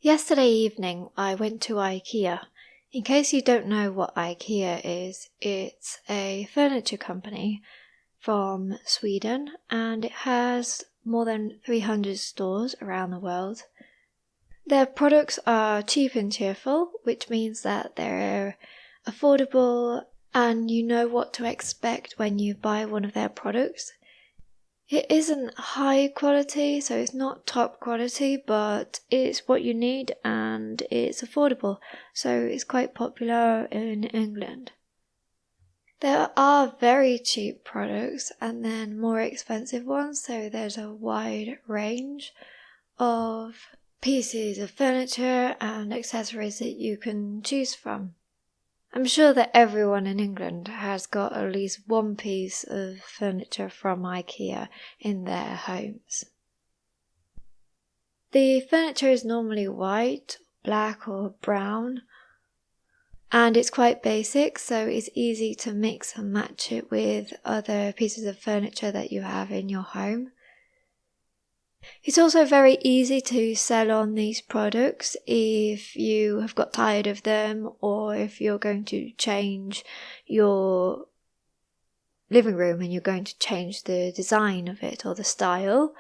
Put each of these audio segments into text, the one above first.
Yesterday evening, I went to Ikea. In case you don't know what Ikea is, it's a furniture company from Sweden and it has more than 300 stores around the world. Their products are cheap and cheerful, which means that they're affordable and you know what to expect when you buy one of their products. It isn't high quality, so it's not top quality, but it's what you need and it's affordable, so it's quite popular in England. There are very cheap products and then more expensive ones, so there's a wide range of pieces of furniture and accessories that you can choose from. I'm sure that everyone in England has got at least one piece of furniture from Ikea in their homes. The furniture is normally white, black or brown, and it's quite basic, so it's easy to mix and match it with other pieces of furniture that you have in your home. It's also very easy to sell on these products if you have got tired of them or if you're going to change your living room and you're going to change the design of it or the style.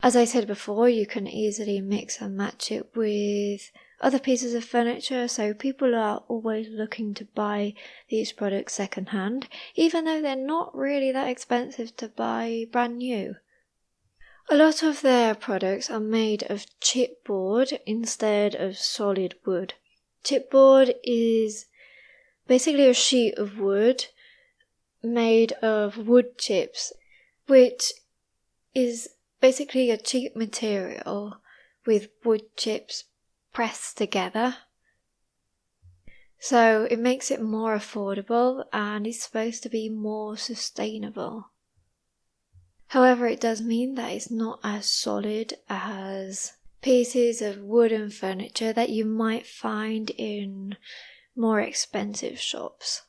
As I said before, you can easily mix and match it with other pieces of furniture, so people are always looking to buy these products secondhand, even though they're not really that expensive to buy brand new. A lot of their products are made of chipboard instead of solid wood. Chipboard is basically a sheet of wood made of wood chips, which is basically a cheap material with wood chips pressed together. So it makes it more affordable and it's supposed to be more sustainable. However, it does mean that it's not as solid as pieces of wooden furniture that you might find in more expensive shops.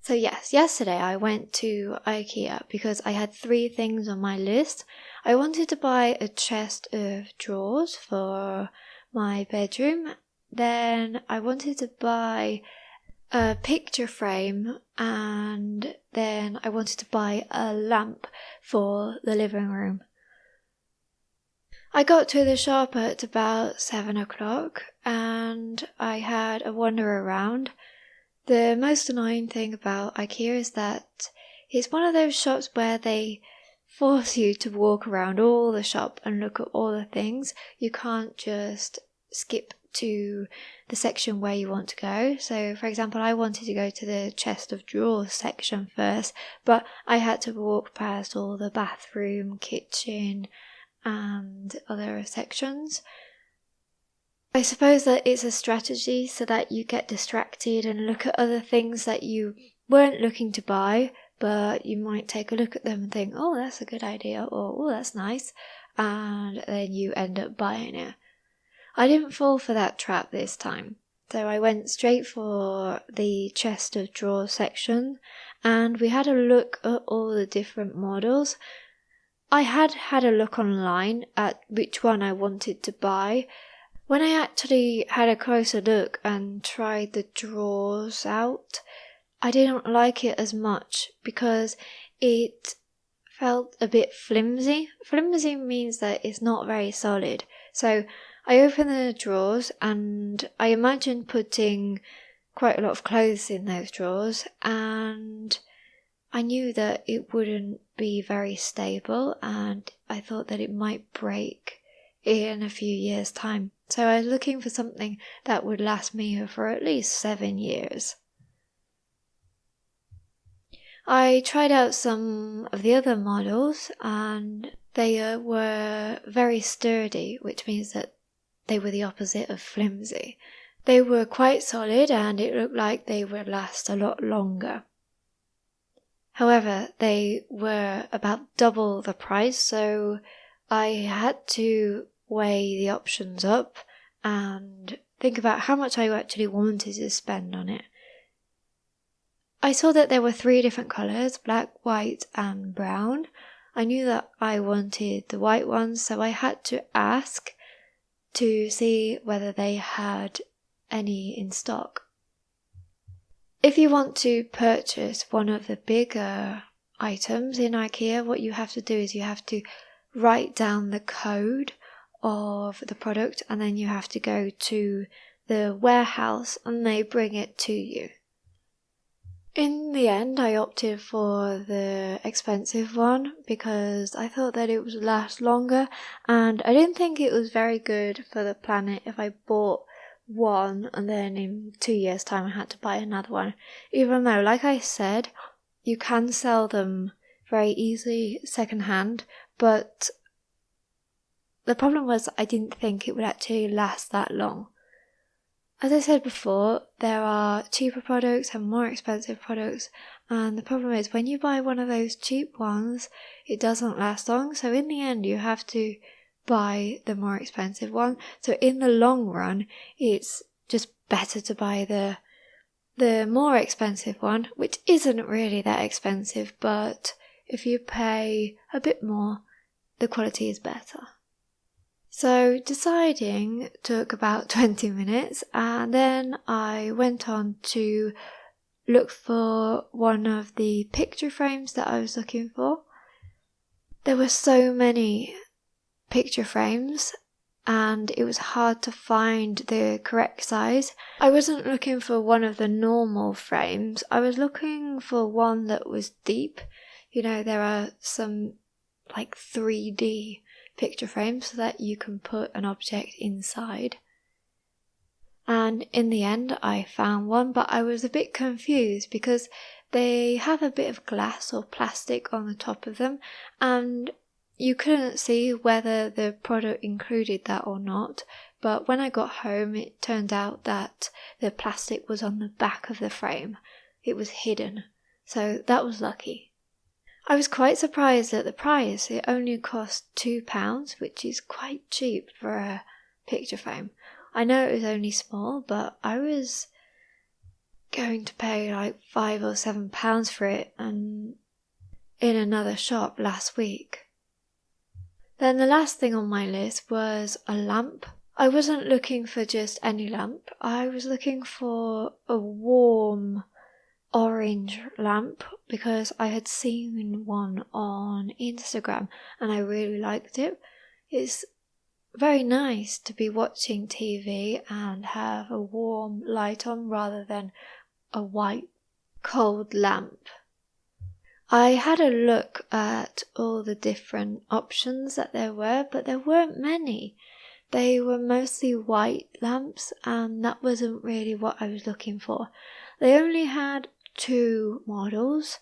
So yes, yesterday I went to Ikea because I had 3 things on my list. I wanted to buy a chest of drawers for my bedroom. Then I wanted to buy a picture frame, and then I wanted to buy a lamp for the living room. I got to the shop at about 7 o'clock and I had a wander around. The most annoying thing about Ikea is that it's one of those shops where they force you to walk around all the shop and look at all the things. You can't just skip to the section where you want to go. So for example, I wanted to go to the chest of drawers section first, but I had to walk past all the bathroom, kitchen and other sections. I suppose that it's a strategy so that you get distracted and look at other things that you weren't looking to buy, but you might take a look at them and think, oh, that's a good idea, or oh, that's nice, and then you end up buying it. I didn't fall for that trap this time, so I went straight for the chest of drawers section and we had a look at all the different models. I had a look online at which one I wanted to buy. When I actually had a closer look and tried the drawers out, I didn't like it as much because it felt a bit flimsy. Flimsy means that it's not very solid. So I opened the drawers and I imagined putting quite a lot of clothes in those drawers, and I knew that it wouldn't be very stable and I thought that it might break in a few years' time. So I was looking for something that would last me for at least 7 years. I tried out some of the other models and they were very sturdy, which means that they were the opposite of flimsy. They were quite solid and it looked like they would last a lot longer. However, they were about double the price, so I had to weigh the options up and think about how much I actually wanted to spend on it. I saw that there were 3 different colours, black, white and brown. I knew that I wanted the white ones, so I had to ask to see whether they had any in stock. If you want to purchase one of the bigger items in Ikea, what you have to do is you have to write down the code of the product, and then you have to go to the warehouse and they bring it to you. In the end, I opted for the expensive one because I thought that it would last longer, and I didn't think it was very good for the planet if I bought one and then in 2 years' time I had to buy another one. Even though, like I said, you can sell them very easily secondhand, but the problem was I didn't think it would actually last that long. As I said before, there are cheaper products and more expensive products, and the problem is when you buy one of those cheap ones, it doesn't last long, so in the end you have to buy the more expensive one. So in the long run, it's just better to buy the more expensive one, which isn't really that expensive, but if you pay a bit more, the quality is better. So deciding took about 20 minutes, and then I went on to look for one of the picture frames that I was looking for. There were so many picture frames and it was hard to find the correct size. I wasn't looking for one of the normal frames, I was looking for one that was deep. You know, there are some like 3D picture frames so that you can put an object inside. And in the end I found one, but I was a bit confused because they have a bit of glass or plastic on the top of them, and you couldn't see whether the product included that or not. But when I got home, it turned out that the plastic was on the back of the frame. It was hidden, so that was lucky. I was quite surprised at the price. It only cost £2, which is quite cheap for a picture frame. I know it was only small, but I was going to pay like £5 or £7 for it, and in another shop last week. Then the last thing on my list was a lamp. I wasn't looking for just any lamp. I was looking for a warm orange lamp because I had seen one on Instagram and I really liked it. It's very nice to be watching TV and have a warm light on rather than a white cold lamp. I had a look at all the different options that there were, but there weren't many. They were mostly white lamps, and that wasn't really what I was looking for. They only had 2 models,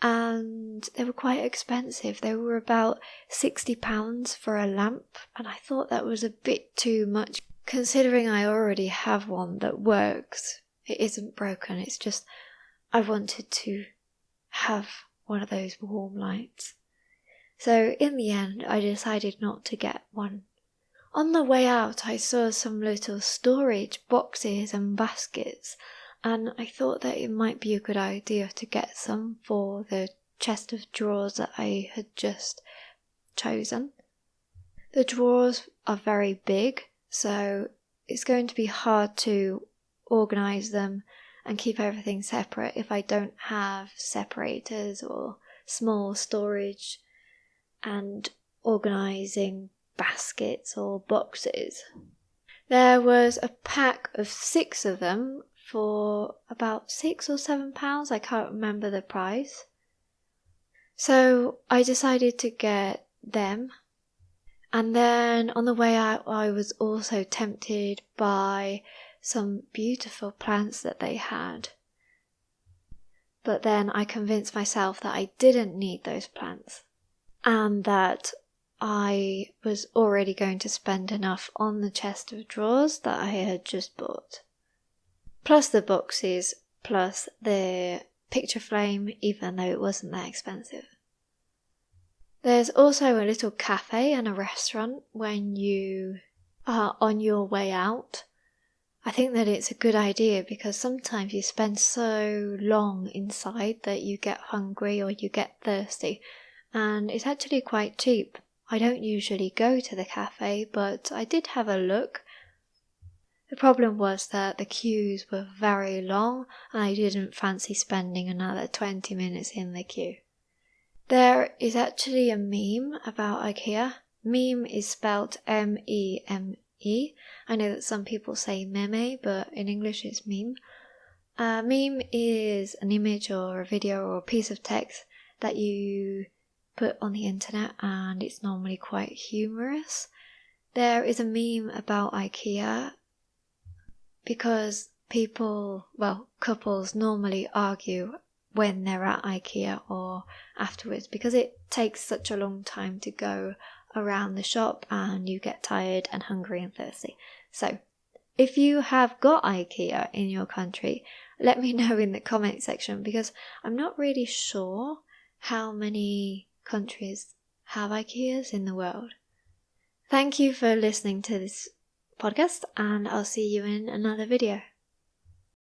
and they were quite expensive. They were about £60 for a lamp, and I thought that was a bit too much, considering I already have one that works. It isn't broken, it's just I wanted to have one of those warm lights. So in the end, I decided not to get one. On the way out, I saw some little storage boxes and baskets, and I thought that it might be a good idea to get some for the chest of drawers that I had just chosen. The drawers are very big, so it's going to be hard to organise them and keep everything separate if I don't have separators or small storage and organising baskets or boxes. There was a pack of 6 of them for about £6 or £7, I can't remember the price. So I decided to get them, and then on the way out I was also tempted by some beautiful plants that they had. But then I convinced myself that I didn't need those plants and that I was already going to spend enough on the chest of drawers that I had just bought. Plus the boxes, plus the picture frame, even though it wasn't that expensive. There's also a little cafe and a restaurant when you are on your way out. I think that it's a good idea because sometimes you spend so long inside that you get hungry or you get thirsty, and it's actually quite cheap. I don't usually go to the cafe, but I did have a look. The problem was that the queues were very long and I didn't fancy spending another 20 minutes in the queue. There is actually a meme about Ikea. Meme is spelled M-E-M-E. I know that some people say meme, but in English it's meme. A meme is an image or a video or a piece of text that you put on the internet, and it's normally quite humorous. There is a meme about Ikea because couples normally argue when they're at Ikea or afterwards because it takes such a long time to go around the shop and you get tired and hungry and thirsty. So if you have got Ikea in your country, let me know in the comment section because I'm not really sure how many countries have Ikeas in the world. Thank you for listening to this podcast, and I'll see you in another video.